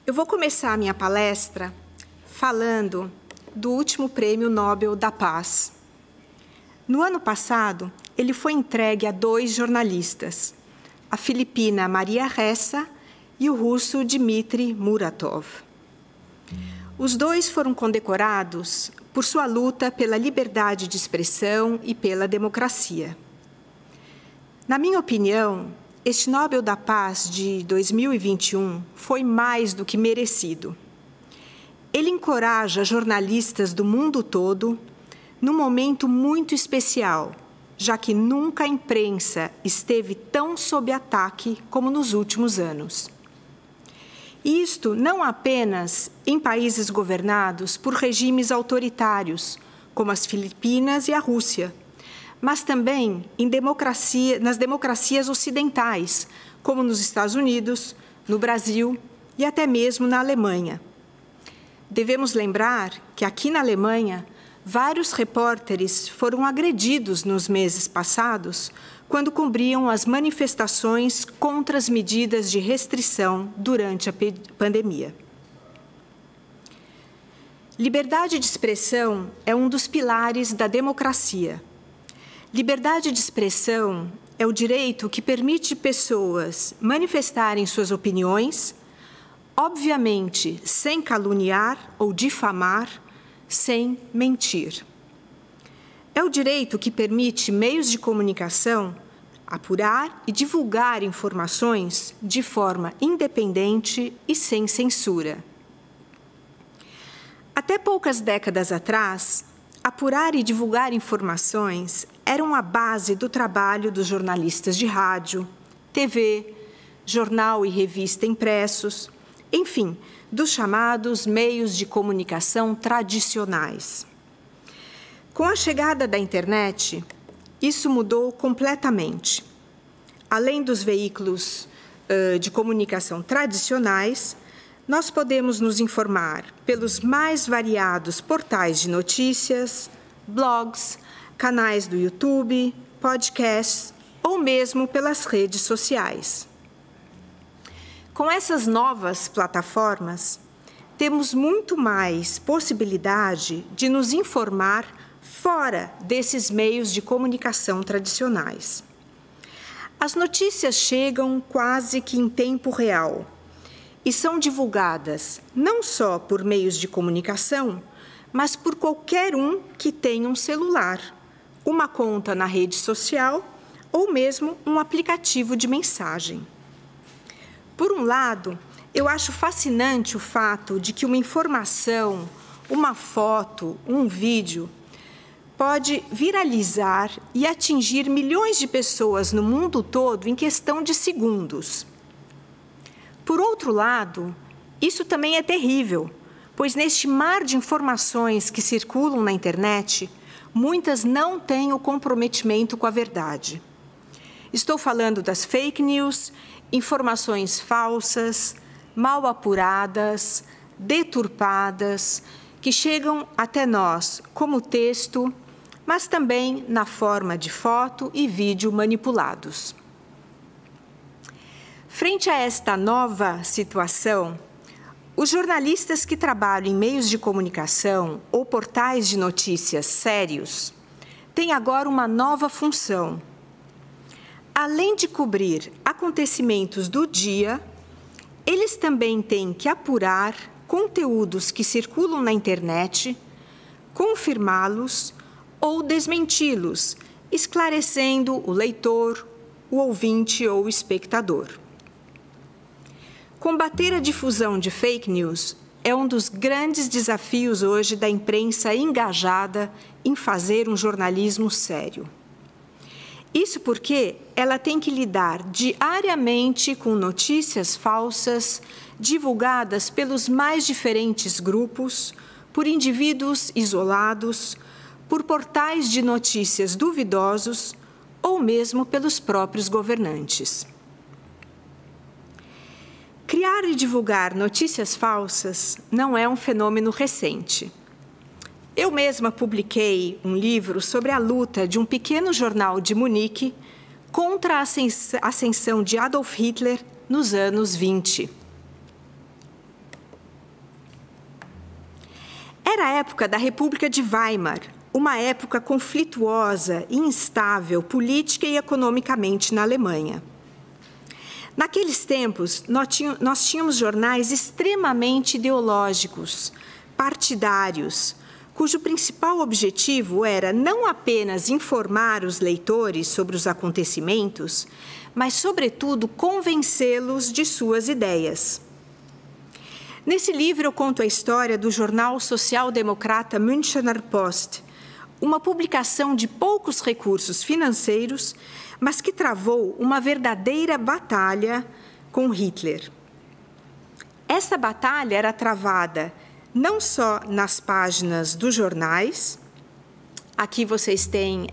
Eu vou começar a minha palestra falando do último Prêmio Nobel da Paz. No ano passado, ele foi entregue a 2 jornalistas, a filipina Maria Ressa e o russo Dmitry Muratov. Os 2 foram condecorados por sua luta pela liberdade de expressão e pela democracia. Na minha opinião, este Nobel da Paz de 2021 foi mais do que merecido. Ele encoraja jornalistas do mundo todo num momento muito especial, já que nunca a imprensa esteve tão sob ataque como nos últimos anos. Isto não apenas em países governados por regimes autoritários, como as Filipinas e a Rússia, mas também nas democracias ocidentais, como nos Estados Unidos, no Brasil e até mesmo na Alemanha. Devemos lembrar que aqui na Alemanha, vários repórteres foram agredidos nos meses passados, quando cobriam as manifestações contra as medidas de restrição durante a pandemia. Liberdade de expressão é um dos pilares da democracia. Liberdade de expressão é o direito que permite pessoas manifestarem suas opiniões, obviamente sem caluniar ou difamar, sem mentir. É o direito que permite meios de comunicação apurar e divulgar informações de forma independente e sem censura. Até poucas décadas atrás, apurar e divulgar informações eram a base do trabalho dos jornalistas de rádio, TV, jornal e revista impressos, enfim, dos chamados meios de comunicação tradicionais. Com a chegada da internet, isso mudou completamente. Além dos veículos de comunicação tradicionais, nós podemos nos informar pelos mais variados portais de notícias, blogs, canais do YouTube, podcasts ou mesmo pelas redes sociais. Com essas novas plataformas, temos muito mais possibilidade de nos informar fora desses meios de comunicação tradicionais. As notícias chegam quase que em tempo real e são divulgadas não só por meios de comunicação, mas por qualquer um que tenha um celular, uma conta na rede social ou mesmo um aplicativo de mensagem. Por um lado, eu acho fascinante o fato de que uma informação, uma foto, um vídeo pode viralizar e atingir milhões de pessoas no mundo todo em questão de segundos. Por outro lado, isso também é terrível, pois neste mar de informações que circulam na internet, muitas não têm o comprometimento com a verdade. Estou falando das fake news, informações falsas, mal apuradas, deturpadas, que chegam até nós como texto, mas também na forma de foto e vídeo manipulados. Frente a esta nova situação, os jornalistas que trabalham em meios de comunicação ou portais de notícias sérios têm agora uma nova função. Além de cobrir acontecimentos do dia, eles também têm que apurar conteúdos que circulam na internet, confirmá-los ou desmenti-los, esclarecendo o leitor, o ouvinte ou o espectador. Combater a difusão de fake news é um dos grandes desafios hoje da imprensa engajada em fazer um jornalismo sério. Isso porque ela tem que lidar diariamente com notícias falsas divulgadas pelos mais diferentes grupos, por indivíduos isolados, por portais de notícias duvidosos ou mesmo pelos próprios governantes. Criar e divulgar notícias falsas não é um fenômeno recente. Eu mesma publiquei um livro sobre a luta de um pequeno jornal de Munique contra a ascensão de Adolf Hitler nos anos 20. Era a época da República de Weimar, uma época conflituosa e instável política e economicamente na Alemanha. Naqueles tempos, nós tínhamos jornais extremamente ideológicos, partidários, cujo principal objetivo era não apenas informar os leitores sobre os acontecimentos, mas, sobretudo, convencê-los de suas ideias. Nesse livro, eu conto a história do jornal social-democrata Münchener Post, uma publicação de poucos recursos financeiros, mas que travou uma verdadeira batalha com Hitler. Essa batalha era travada não só nas páginas dos jornais. Aqui vocês têm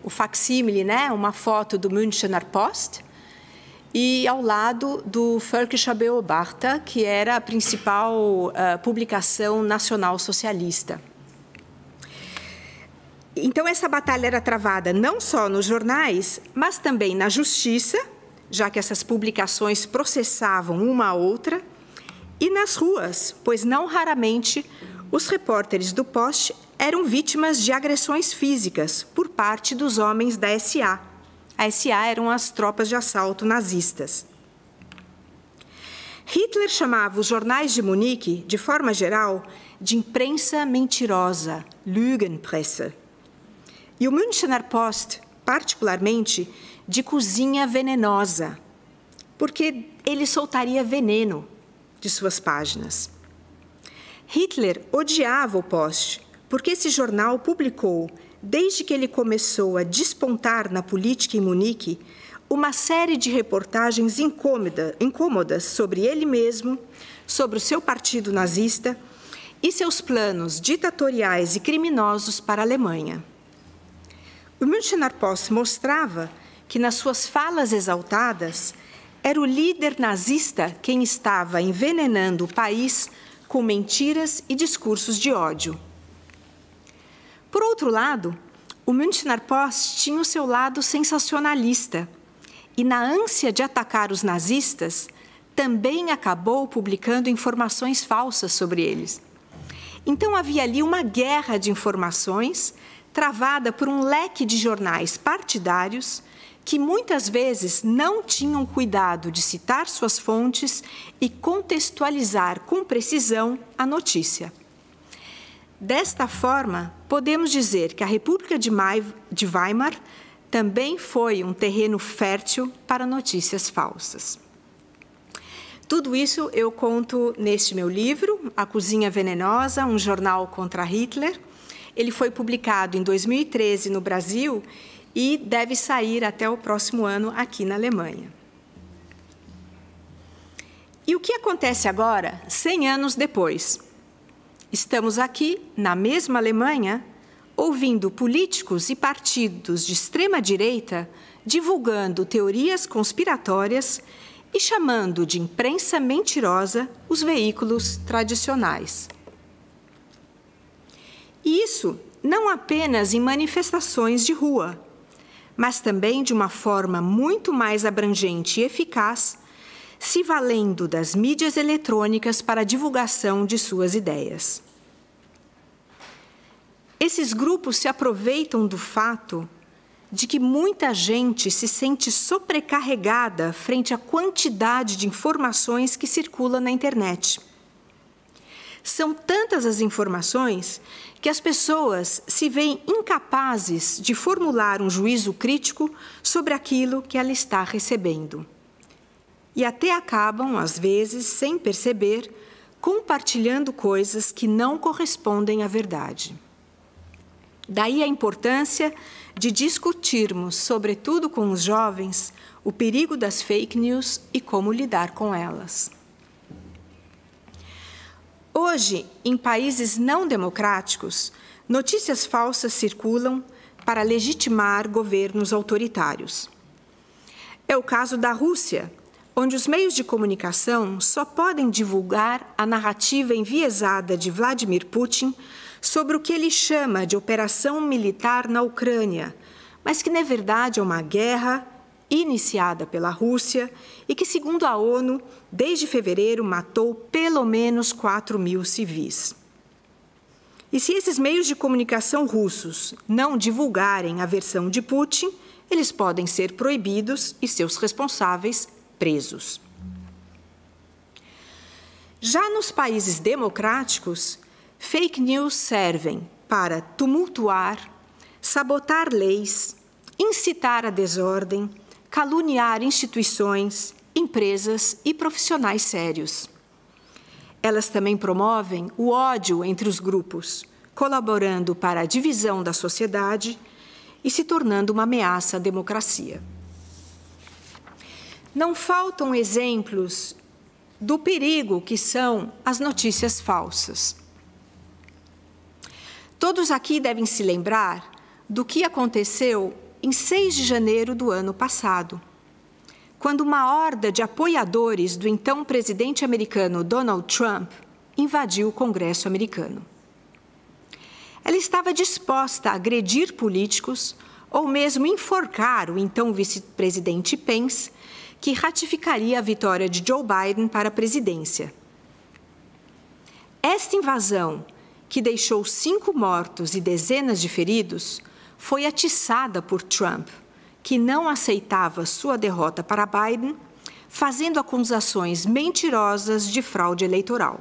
o facsímile, né? Uma foto do Münchener Post, e ao lado do Völkischer Beobachter, que era a principal publicação nacional socialista. Então, essa batalha era travada não só nos jornais, mas também na justiça, já que essas publicações processavam uma a outra, e nas ruas, pois não raramente os repórteres do Post eram vítimas de agressões físicas por parte dos homens da SA. A SA eram as tropas de assalto nazistas. Hitler chamava os jornais de Munique, de forma geral, de imprensa mentirosa, Lügenpresse. E o Münchener Post, particularmente, de cozinha venenosa, porque ele soltaria veneno de suas páginas. Hitler odiava o Post, porque esse jornal publicou, desde que ele começou a despontar na política em Munique, uma série de reportagens incômodas sobre ele mesmo, sobre o seu partido nazista e seus planos ditatoriais e criminosos para a Alemanha. O Münchener Post mostrava que, nas suas falas exaltadas, era o líder nazista quem estava envenenando o país com mentiras e discursos de ódio. Por outro lado, o Münchener Post tinha o seu lado sensacionalista e, na ânsia de atacar os nazistas, também acabou publicando informações falsas sobre eles. Então, havia ali uma guerra de informações travada por um leque de jornais partidários que muitas vezes não tinham cuidado de citar suas fontes e contextualizar com precisão a notícia. Desta forma, podemos dizer que a República de Weimar também foi um terreno fértil para notícias falsas. Tudo isso eu conto neste meu livro, A Cozinha Venenosa, um jornal contra Hitler. Ele foi publicado em 2013 no Brasil e deve sair até o próximo ano aqui na Alemanha. E o que acontece agora, 100 anos depois? Estamos aqui, na mesma Alemanha, ouvindo políticos e partidos de extrema-direita divulgando teorias conspiratórias e chamando de imprensa mentirosa os veículos tradicionais. E isso não apenas em manifestações de rua, mas também de uma forma muito mais abrangente e eficaz, se valendo das mídias eletrônicas para a divulgação de suas ideias. Esses grupos se aproveitam do fato de que muita gente se sente sobrecarregada frente à quantidade de informações que circula na internet. São tantas as informações que as pessoas se veem incapazes de formular um juízo crítico sobre aquilo que ela está recebendo. E até acabam, às vezes, sem perceber, compartilhando coisas que não correspondem à verdade. Daí a importância de discutirmos, sobretudo com os jovens, o perigo das fake news e como lidar com elas. Hoje, em países não democráticos, notícias falsas circulam para legitimar governos autoritários. É o caso da Rússia, onde os meios de comunicação só podem divulgar a narrativa enviesada de Vladimir Putin sobre o que ele chama de operação militar na Ucrânia, mas que, na verdade, é uma guerra iniciada pela Rússia e que, segundo a ONU, desde fevereiro matou pelo menos 4.000 civis. E se esses meios de comunicação russos não divulgarem a versão de Putin, eles podem ser proibidos e seus responsáveis presos. Já nos países democráticos, fake news servem para tumultuar, sabotar leis, incitar a desordem, caluniar instituições, empresas e profissionais sérios. Elas também promovem o ódio entre os grupos, colaborando para a divisão da sociedade e se tornando uma ameaça à democracia. Não faltam exemplos do perigo que são as notícias falsas. Todos aqui devem se lembrar do que aconteceu em 6 de janeiro do ano passado, quando uma horda de apoiadores do então presidente americano Donald Trump invadiu o Congresso americano. Ela estava disposta a agredir políticos ou mesmo enforcar o então vice-presidente Pence, que ratificaria a vitória de Joe Biden para a presidência. Esta invasão, que deixou 5 mortos e dezenas de feridos, foi atiçada por Trump, que não aceitava sua derrota para Biden, fazendo acusações mentirosas de fraude eleitoral.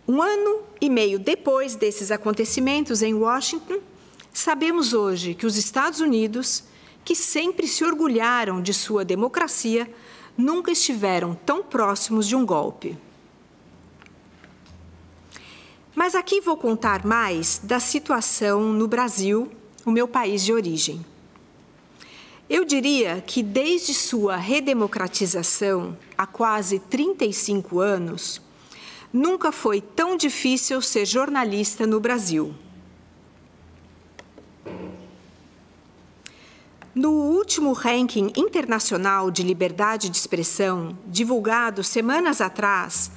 1 ano e meio depois desses acontecimentos em Washington, sabemos hoje que os Estados Unidos, que sempre se orgulharam de sua democracia, nunca estiveram tão próximos de um golpe. Mas aqui vou contar mais da situação no Brasil, o meu país de origem. Eu diria que desde sua redemocratização, há quase 35 anos, nunca foi tão difícil ser jornalista no Brasil. No último ranking internacional de liberdade de expressão, divulgado semanas atrás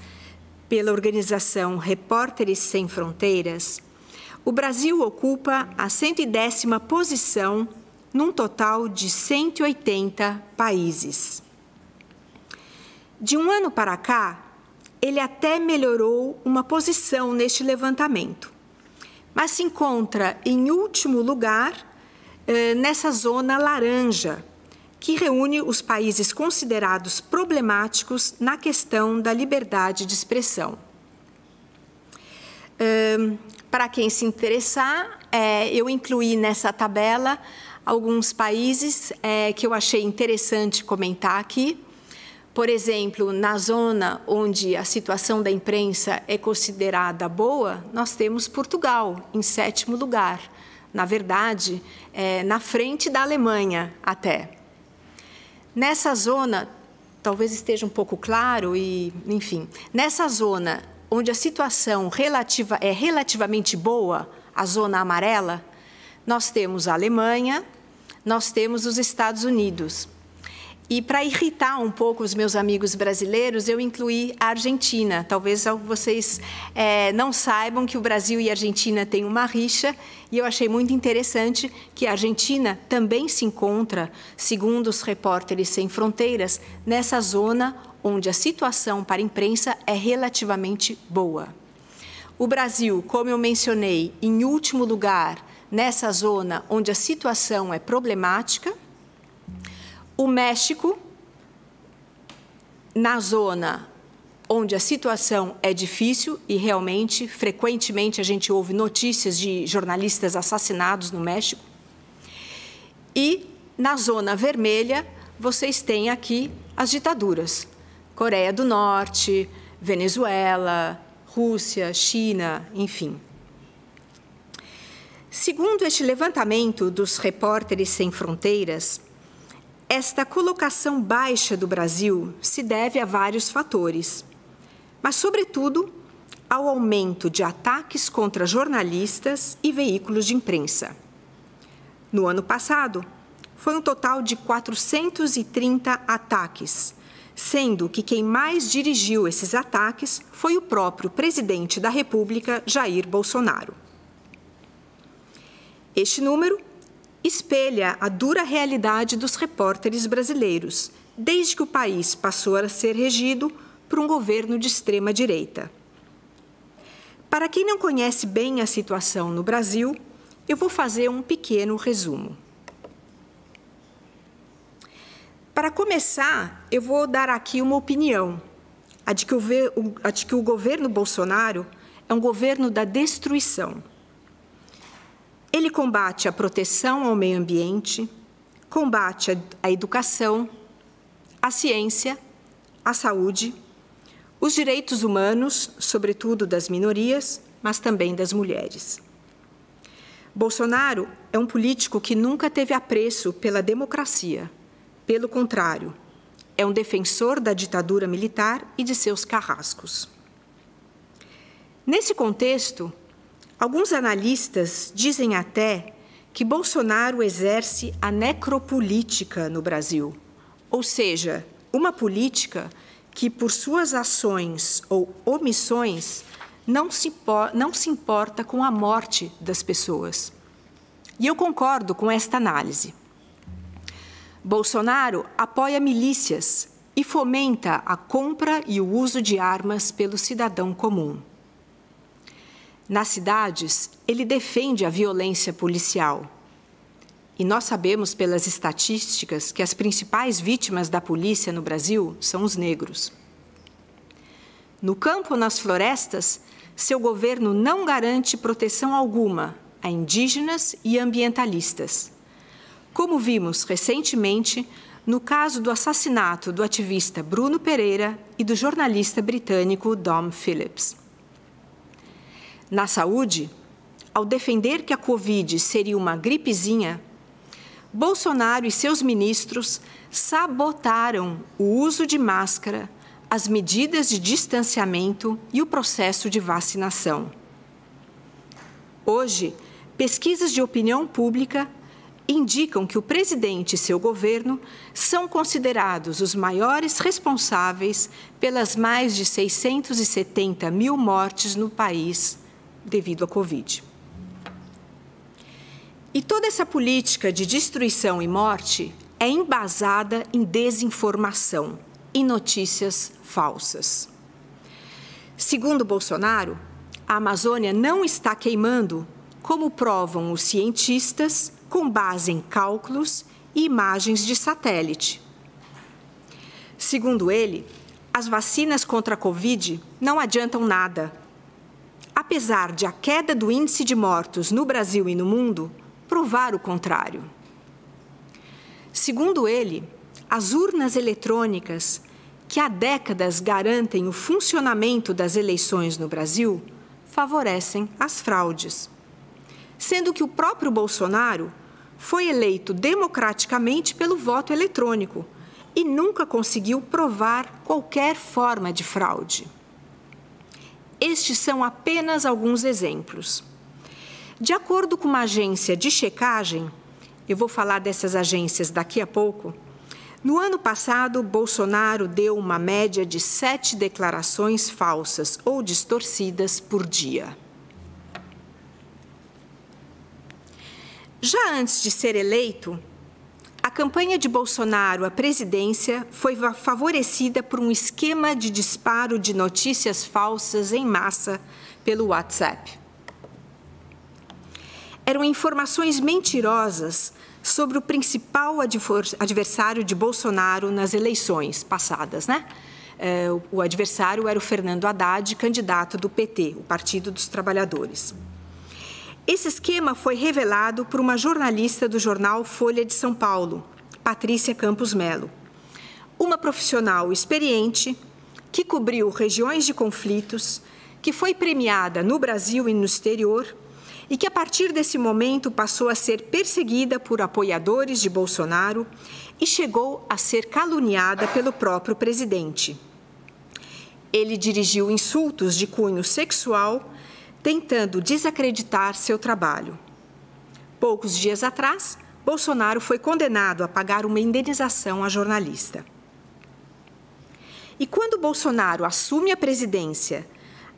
pela organização Repórteres Sem Fronteiras, o Brasil ocupa a 110ª posição num total de 180 países. De 1 ano para cá, ele até melhorou uma posição neste levantamento, mas se encontra em último lugar nessa zona laranja, que reúne os países considerados problemáticos na questão da liberdade de expressão. Para quem se interessar, eu incluí nessa tabela alguns países que eu achei interessante comentar aqui. Por exemplo, na zona onde a situação da imprensa é considerada boa, nós temos Portugal, em 7º lugar. Na verdade, na frente da Alemanha até. Nessa zona, talvez esteja um pouco claro, nessa zona onde a situação é relativamente boa, a zona amarela, nós temos a Alemanha, nós temos os Estados Unidos. E para irritar um pouco os meus amigos brasileiros, eu incluí a Argentina. Talvez vocês não saibam que o Brasil e a Argentina têm uma rixa, e eu achei muito interessante que a Argentina também se encontra, segundo os Repórteres Sem Fronteiras, nessa zona onde a situação para a imprensa é relativamente boa. O Brasil, como eu mencionei, em último lugar, nessa zona onde a situação é problemática. O México, na zona onde a situação é difícil e realmente, frequentemente, a gente ouve notícias de jornalistas assassinados no México. E, na zona vermelha, vocês têm aqui as ditaduras. Coreia do Norte, Venezuela, Rússia, China, enfim. Segundo este levantamento dos Repórteres Sem Fronteiras, esta colocação baixa do Brasil se deve a vários fatores, mas, sobretudo, ao aumento de ataques contra jornalistas e veículos de imprensa. No ano passado, foi um total de 430 ataques, sendo que quem mais dirigiu esses ataques foi o próprio presidente da República, Jair Bolsonaro. Este número espelha a dura realidade dos repórteres brasileiros, desde que o país passou a ser regido por um governo de extrema-direita. Para quem não conhece bem a situação no Brasil, eu vou fazer um pequeno resumo. Para começar, eu vou dar aqui uma opinião, a de que o governo Bolsonaro é um governo da destruição. Ele combate a proteção ao meio ambiente, combate a educação, a ciência, a saúde, os direitos humanos, sobretudo das minorias, mas também das mulheres. Bolsonaro é um político que nunca teve apreço pela democracia. Pelo contrário, é um defensor da ditadura militar e de seus carrascos. Nesse contexto, alguns analistas dizem até que Bolsonaro exerce a necropolítica no Brasil, ou seja, uma política que, por suas ações ou omissões, não se importa com a morte das pessoas. E eu concordo com esta análise. Bolsonaro apoia milícias e fomenta a compra e o uso de armas pelo cidadão comum. Nas cidades, ele defende a violência policial. E nós sabemos pelas estatísticas que as principais vítimas da polícia no Brasil são os negros. No campo ou nas florestas, seu governo não garante proteção alguma a indígenas e ambientalistas, como vimos recentemente no caso do assassinato do ativista Bruno Pereira e do jornalista britânico Dom Phillips. Na saúde, ao defender que a Covid seria uma gripezinha, Bolsonaro e seus ministros sabotaram o uso de máscara, as medidas de distanciamento e o processo de vacinação. Hoje, pesquisas de opinião pública indicam que o presidente e seu governo são considerados os maiores responsáveis pelas mais de 670 mil mortes no país devido à Covid. E toda essa política de destruição e morte é embasada em desinformação, em notícias falsas. Segundo Bolsonaro, a Amazônia não está queimando, como provam os cientistas, com base em cálculos e imagens de satélite. Segundo ele, as vacinas contra a Covid não adiantam nada. Apesar de a queda do índice de mortos no Brasil e no mundo provar o contrário. Segundo ele, as urnas eletrônicas, que há décadas garantem o funcionamento das eleições no Brasil, favorecem as fraudes, sendo que o próprio Bolsonaro foi eleito democraticamente pelo voto eletrônico e nunca conseguiu provar qualquer forma de fraude. Estes são apenas alguns exemplos. De acordo com uma agência de checagem, eu vou falar dessas agências daqui a pouco, no ano passado, Bolsonaro deu uma média de 7 declarações falsas ou distorcidas por dia. Já antes de ser eleito, a campanha de Bolsonaro à presidência foi favorecida por um esquema de disparo de notícias falsas em massa pelo WhatsApp. Eram informações mentirosas sobre o principal adversário de Bolsonaro nas eleições passadas, né? O adversário era o Fernando Haddad, candidato do PT, o Partido dos Trabalhadores. Esse esquema foi revelado por uma jornalista do jornal Folha de São Paulo, Patrícia Campos Melo, uma profissional experiente que cobriu regiões de conflitos, que foi premiada no Brasil e no exterior e que, a partir desse momento, passou a ser perseguida por apoiadores de Bolsonaro e chegou a ser caluniada pelo próprio presidente. Ele dirigiu insultos de cunho sexual, tentando desacreditar seu trabalho. Poucos dias atrás, Bolsonaro foi condenado a pagar uma indenização à jornalista. E quando Bolsonaro assume a presidência,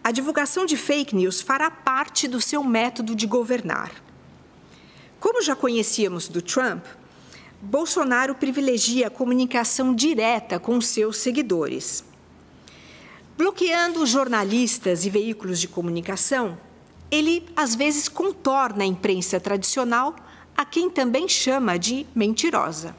a divulgação de fake news fará parte do seu método de governar. Como já conhecíamos do Trump, Bolsonaro privilegia a comunicação direta com seus seguidores. Bloqueando jornalistas e veículos de comunicação, ele, às vezes, contorna a imprensa tradicional, a quem também chama de mentirosa.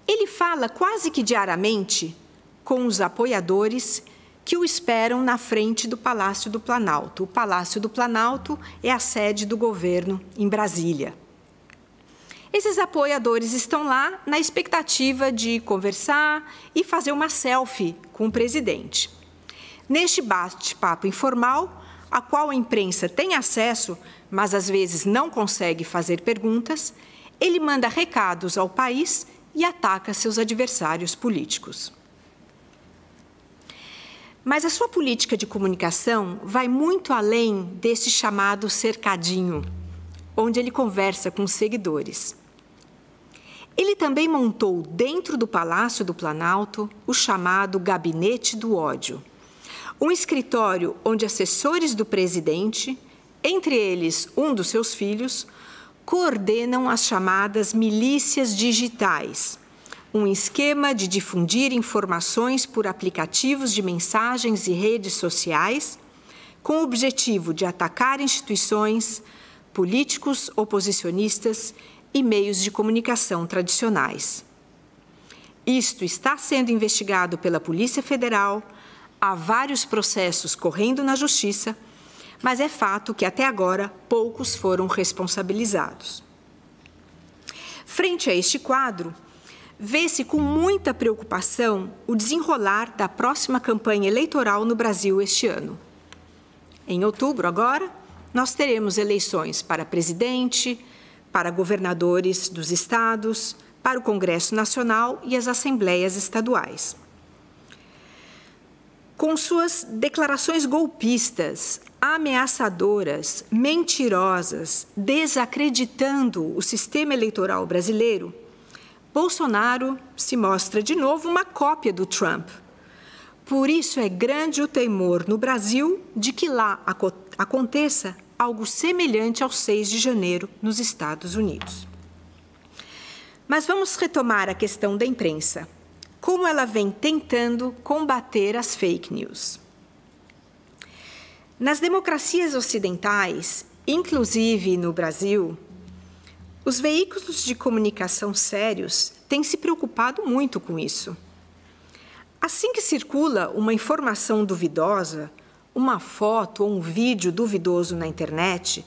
Ele fala quase que diariamente com os apoiadores que o esperam na frente do Palácio do Planalto. O Palácio do Planalto é a sede do governo em Brasília. Esses apoiadores estão lá na expectativa de conversar e fazer uma selfie com o presidente. Neste bate-papo informal, a qual a imprensa tem acesso, mas às vezes não consegue fazer perguntas, ele manda recados ao país e ataca seus adversários políticos. Mas a sua política de comunicação vai muito além desse chamado cercadinho, onde ele conversa com os seguidores. Ele também montou dentro do Palácio do Planalto o chamado Gabinete do Ódio, um escritório onde assessores do presidente, entre eles um dos seus filhos, coordenam as chamadas milícias digitais, um esquema de difundir informações por aplicativos de mensagens e redes sociais, com o objetivo de atacar instituições, políticos oposicionistas e meios de comunicação tradicionais. Isto está sendo investigado pela Polícia Federal, há vários processos correndo na Justiça, mas é fato que até agora poucos foram responsabilizados. Frente a este quadro, vê-se com muita preocupação o desenrolar da próxima campanha eleitoral no Brasil este ano. Em outubro, agora, nós teremos eleições para presidente, para governadores dos estados, para o Congresso Nacional e as assembleias estaduais. Com suas declarações golpistas, ameaçadoras, mentirosas, desacreditando o sistema eleitoral brasileiro, Bolsonaro se mostra de novo uma cópia do Trump. Por isso é grande o temor no Brasil de que lá aconteça algo semelhante ao 6 de janeiro nos Estados Unidos. Mas vamos retomar a questão da imprensa. Como ela vem tentando combater as fake news. Nas democracias ocidentais, inclusive no Brasil, os veículos de comunicação sérios têm se preocupado muito com isso. Assim que circula uma informação duvidosa, uma foto ou um vídeo duvidoso na internet,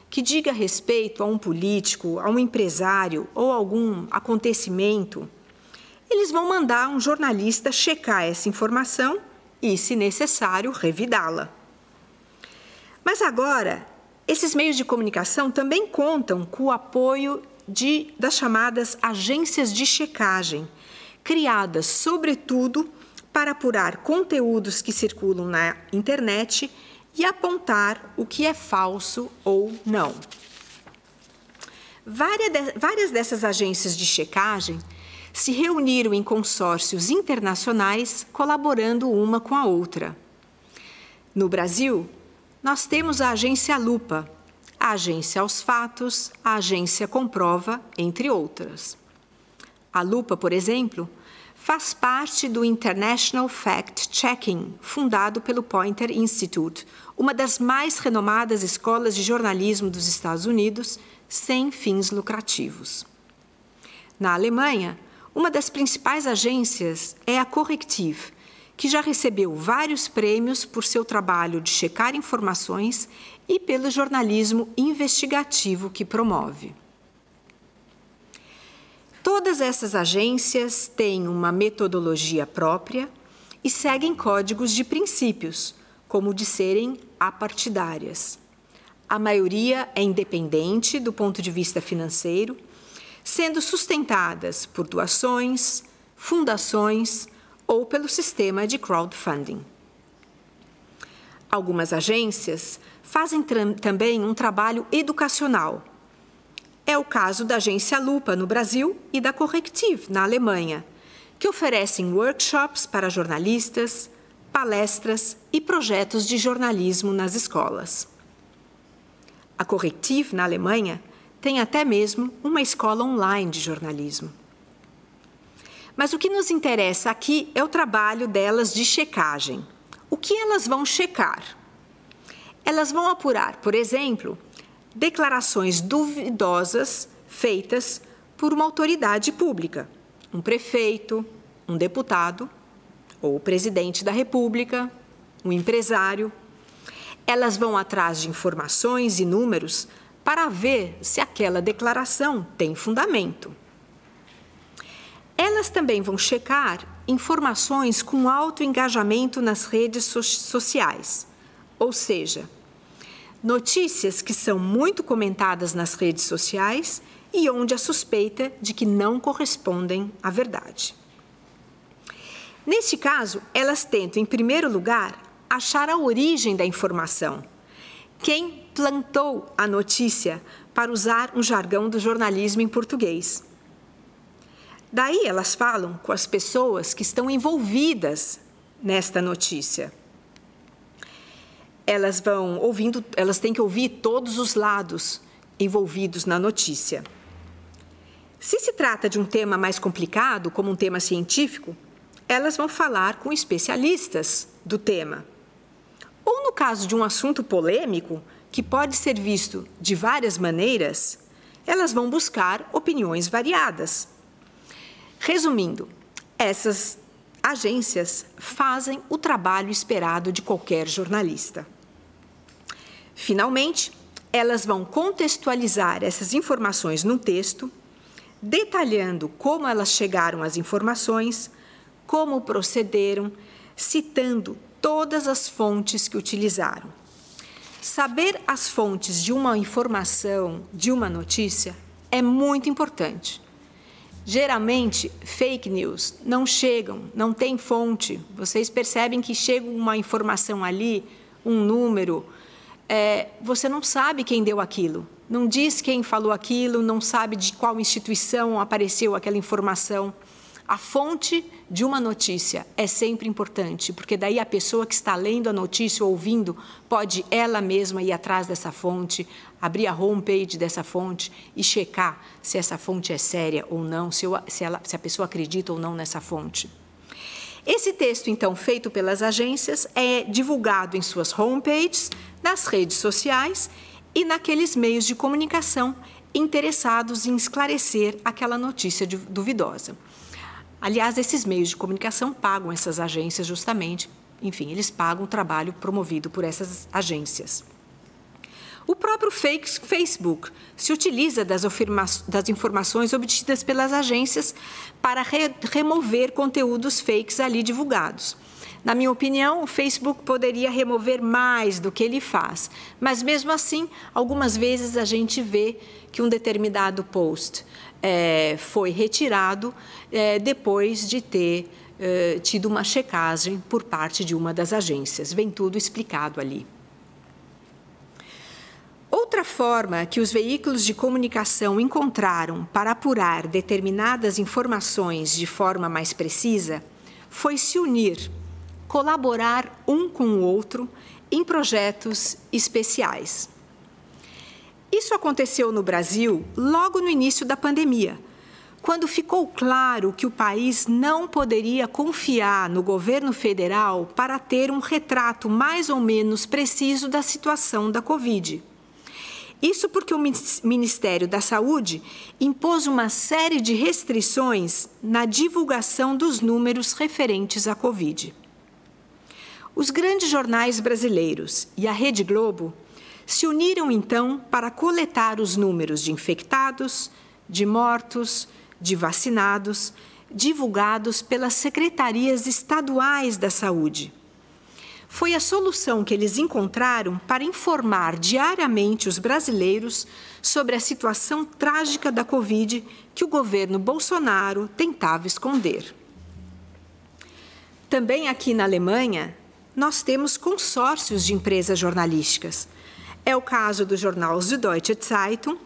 que diga respeito a um político, a um empresário ou a algum acontecimento, eles vão mandar um jornalista checar essa informação e, se necessário, revidá-la. Mas agora, esses meios de comunicação também contam com o apoio das chamadas agências de checagem, criadas, sobretudo, para apurar conteúdos que circulam na internet e apontar o que é falso ou não. Várias dessas agências de checagem se reuniram em consórcios internacionais, colaborando uma com a outra. No Brasil, nós temos a agência Lupa, a agência Aos Fatos, a agência Comprova, entre outras. A Lupa, por exemplo, faz parte do International Fact Checking, fundado pelo Poynter Institute, uma das mais renomadas escolas de jornalismo dos Estados Unidos, sem fins lucrativos. Na Alemanha, uma das principais agências é a Correctiv, que já recebeu vários prêmios por seu trabalho de checar informações e pelo jornalismo investigativo que promove. Todas essas agências têm uma metodologia própria e seguem códigos de princípios, como o de serem apartidárias. A maioria é independente do ponto de vista financeiro, sendo sustentadas por doações, fundações ou pelo sistema de crowdfunding. Algumas agências fazem também um trabalho educacional. É o caso da agência Lupa, no Brasil, e da Correctiv, na Alemanha, que oferecem workshops para jornalistas, palestras e projetos de jornalismo nas escolas. A Correctiv, na Alemanha, tem até mesmo uma escola online de jornalismo. Mas o que nos interessa aqui é o trabalho delas de checagem. O que elas vão checar? Elas vão apurar, por exemplo, declarações duvidosas feitas por uma autoridade pública, um prefeito, um deputado, ou o presidente da República, um empresário. Elas vão atrás de informações e números para ver se aquela declaração tem fundamento. Elas também vão checar informações com alto engajamento nas redes sociais, ou seja, notícias que são muito comentadas nas redes sociais e onde há suspeita de que não correspondem à verdade. Neste caso, elas tentam, em primeiro lugar, achar a origem da informação. Quem plantou a notícia, para usar um jargão do jornalismo em português. Daí elas falam com as pessoas que estão envolvidas nesta notícia. Elas têm que ouvir todos os lados envolvidos na notícia. Se se trata de um tema mais complicado, como um tema científico, elas vão falar com especialistas do tema. Ou no caso de um assunto polêmico, que pode ser visto de várias maneiras, elas vão buscar opiniões variadas. Resumindo, essas agências fazem o trabalho esperado de qualquer jornalista. Finalmente, elas vão contextualizar essas informações num texto, detalhando como elas chegaram às informações, como procederam, citando todas as fontes que utilizaram. Saber as fontes de uma informação, de uma notícia, é muito importante. Geralmente, fake news não chegam, não tem fonte. Vocês percebem que chega uma informação ali, um número, você não sabe quem deu aquilo, não diz quem falou aquilo, não sabe de qual instituição apareceu aquela informação. A fonte de uma notícia é sempre importante, porque daí a pessoa que está lendo a notícia ou ouvindo pode ela mesma ir atrás dessa fonte, abrir a homepage dessa fonte e checar se essa fonte é séria ou não, se a pessoa acredita ou não nessa fonte. Esse texto, então, feito pelas agências, é divulgado em suas homepages, nas redes sociais e naqueles meios de comunicação interessados em esclarecer aquela notícia duvidosa. Aliás, esses meios de comunicação pagam essas agências justamente, enfim, eles pagam o trabalho promovido por essas agências. O próprio Facebook se utiliza das informações obtidas pelas agências para remover conteúdos fakes ali divulgados. Na minha opinião, o Facebook poderia remover mais do que ele faz, mas mesmo assim, algumas vezes a gente vê que um determinado post foi retirado depois de ter tido uma checagem por parte de uma das agências. Vem tudo explicado ali. Outra forma que os veículos de comunicação encontraram para apurar determinadas informações de forma mais precisa foi se unir, colaborar um com o outro em projetos especiais. Isso aconteceu no Brasil logo no início da pandemia, quando ficou claro que o país não poderia confiar no governo federal para ter um retrato mais ou menos preciso da situação da Covid. Isso porque o Ministério da Saúde impôs uma série de restrições na divulgação dos números referentes à Covid. Os grandes jornais brasileiros e a Rede Globo se uniram, então, para coletar os números de infectados, de mortos, de vacinados, divulgados pelas secretarias estaduais da saúde. Foi a solução que eles encontraram para informar diariamente os brasileiros sobre a situação trágica da Covid que o governo Bolsonaro tentava esconder. Também aqui na Alemanha, nós temos consórcios de empresas jornalísticas. É o caso do jornal Süddeutsche Zeitung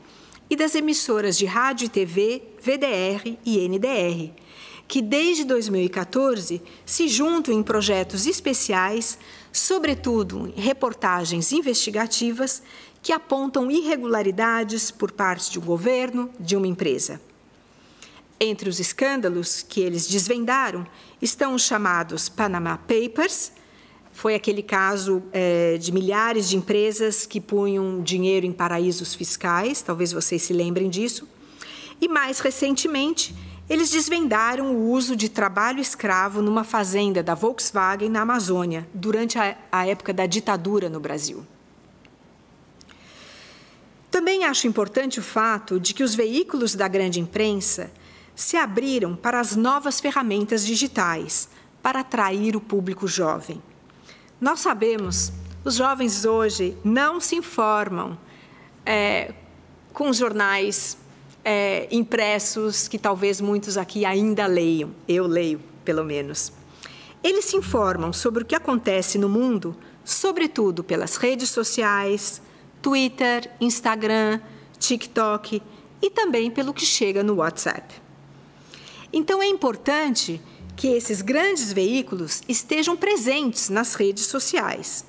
e das emissoras de rádio e TV WDR e NDR, que desde 2014 se juntam em projetos especiais, sobretudo em reportagens investigativas que apontam irregularidades por parte de um governo, de uma empresa. Entre os escândalos que eles desvendaram estão os chamados Panama Papers. Foi aquele caso de milhares de empresas que punham dinheiro em paraísos fiscais, talvez vocês se lembrem disso. E, mais recentemente, eles desvendaram o uso de trabalho escravo numa fazenda da Volkswagen na Amazônia, durante a época da ditadura no Brasil. Também acho importante o fato de que os veículos da grande imprensa se abriram para as novas ferramentas digitais, para atrair o público jovem. Nós sabemos, os jovens hoje não se informam com jornais impressos, que talvez muitos aqui ainda leiam, eu leio, pelo menos. Eles se informam sobre o que acontece no mundo, sobretudo pelas redes sociais, Twitter, Instagram, TikTok e também pelo que chega no WhatsApp. Então, é importante que esses grandes veículos estejam presentes nas redes sociais.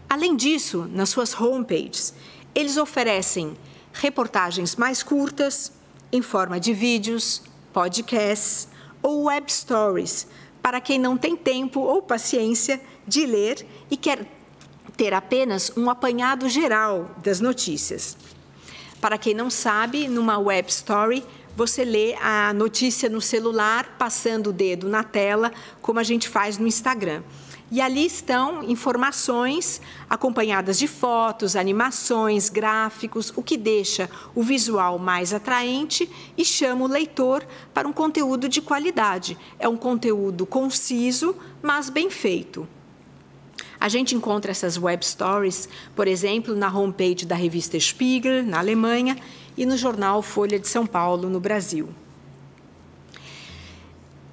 Além disso, nas suas homepages, eles oferecem reportagens mais curtas, em forma de vídeos, podcasts ou web stories, para quem não tem tempo ou paciência de ler e quer ter apenas um apanhado geral das notícias. Para quem não sabe, numa web story, você lê a notícia no celular, passando o dedo na tela, como a gente faz no Instagram. E ali estão informações acompanhadas de fotos, animações, gráficos, o que deixa o visual mais atraente e chama o leitor para um conteúdo de qualidade. É um conteúdo conciso, mas bem feito. A gente encontra essas web stories, por exemplo, na homepage da revista Spiegel, na Alemanha, e no jornal Folha de São Paulo, no Brasil.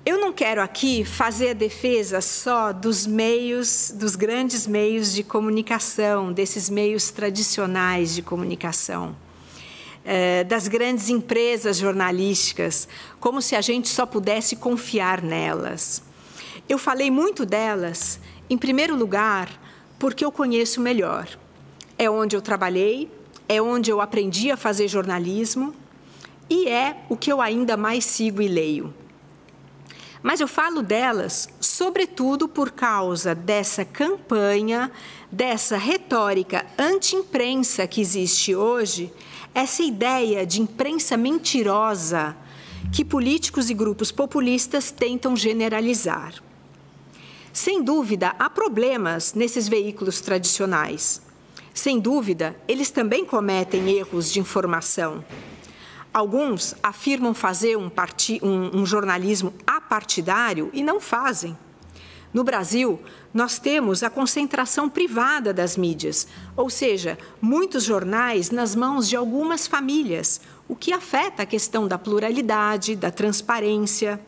Eu não quero aqui fazer a defesa só dos meios, dos grandes meios de comunicação, desses meios tradicionais de comunicação, das grandes empresas jornalísticas, como se a gente só pudesse confiar nelas. Eu falei muito delas, em primeiro lugar, porque eu conheço melhor. É onde eu trabalhei, é onde eu aprendi a fazer jornalismo e é o que eu ainda mais sigo e leio. Mas eu falo delas, sobretudo, por causa dessa campanha, dessa retórica anti-imprensa que existe hoje, essa ideia de imprensa mentirosa que políticos e grupos populistas tentam generalizar. Sem dúvida, há problemas nesses veículos tradicionais. Sem dúvida, eles também cometem erros de informação. Alguns afirmam fazer um jornalismo apartidário e não fazem. No Brasil, nós temos a concentração privada das mídias, ou seja, muitos jornais nas mãos de algumas famílias, o que afeta a questão da pluralidade, da transparência.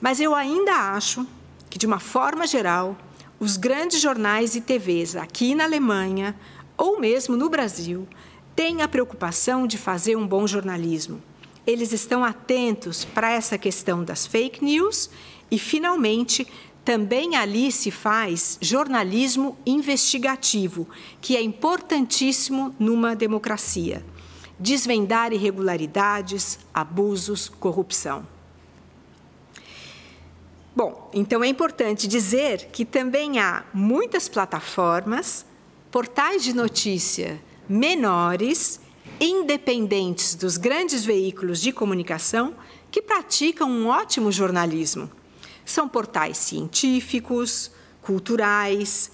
Mas eu ainda acho que, de uma forma geral, os grandes jornais e TVs aqui na Alemanha, ou mesmo no Brasil, têm a preocupação de fazer um bom jornalismo. Eles estão atentos para essa questão das fake news e, finalmente, também ali se faz jornalismo investigativo, que é importantíssimo numa democracia. Desvendar irregularidades, abusos, corrupção. Bom, então é importante dizer que também há muitas plataformas, portais de notícia menores, independentes dos grandes veículos de comunicação, que praticam um ótimo jornalismo. São portais científicos, culturais,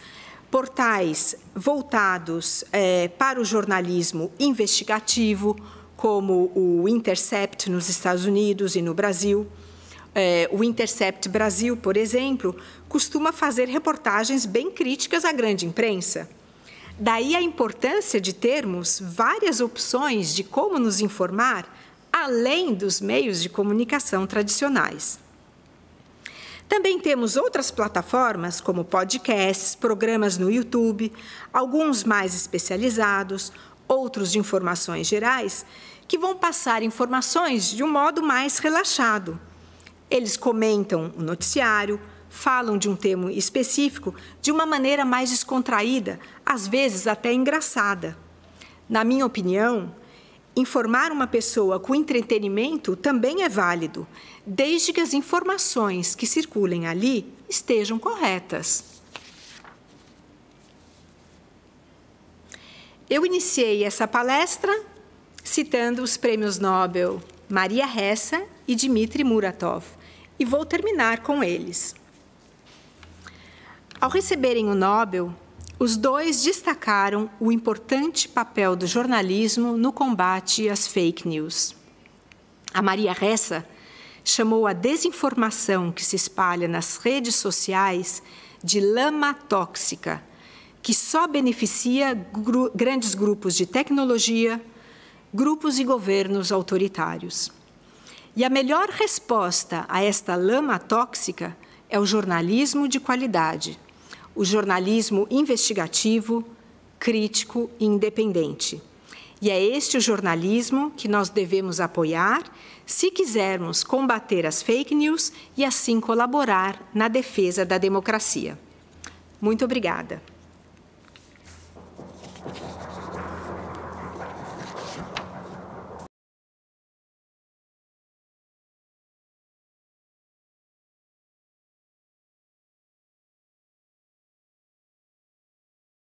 portais voltados para o jornalismo investigativo, como o Intercept nos Estados Unidos e no Brasil. O Intercept Brasil, por exemplo, costuma fazer reportagens bem críticas à grande imprensa. Daí a importância de termos várias opções de como nos informar, além dos meios de comunicação tradicionais. Também temos outras plataformas, como podcasts, programas no YouTube, alguns mais especializados, outros de informações gerais, que vão passar informações de um modo mais relaxado. Eles comentam o noticiário, falam de um tema específico de uma maneira mais descontraída, às vezes até engraçada. Na minha opinião, Informar uma pessoa com entretenimento também é válido, desde que as informações que circulem ali estejam corretas. Eu iniciei essa palestra citando os prêmios Nobel Maria Ressa e Dmitry Muratov, e vou terminar com eles. Ao receberem o Nobel, os dois destacaram o importante papel do jornalismo no combate às fake news. A Maria Ressa chamou a desinformação que se espalha nas redes sociais de lama tóxica, que só beneficia grandes grupos de tecnologia, grupos e governos autoritários. E a melhor resposta a esta lama tóxica é o jornalismo de qualidade, o jornalismo investigativo, crítico e independente. E é este o jornalismo que nós devemos apoiar se quisermos combater as fake news e assim colaborar na defesa da democracia. Muito obrigada.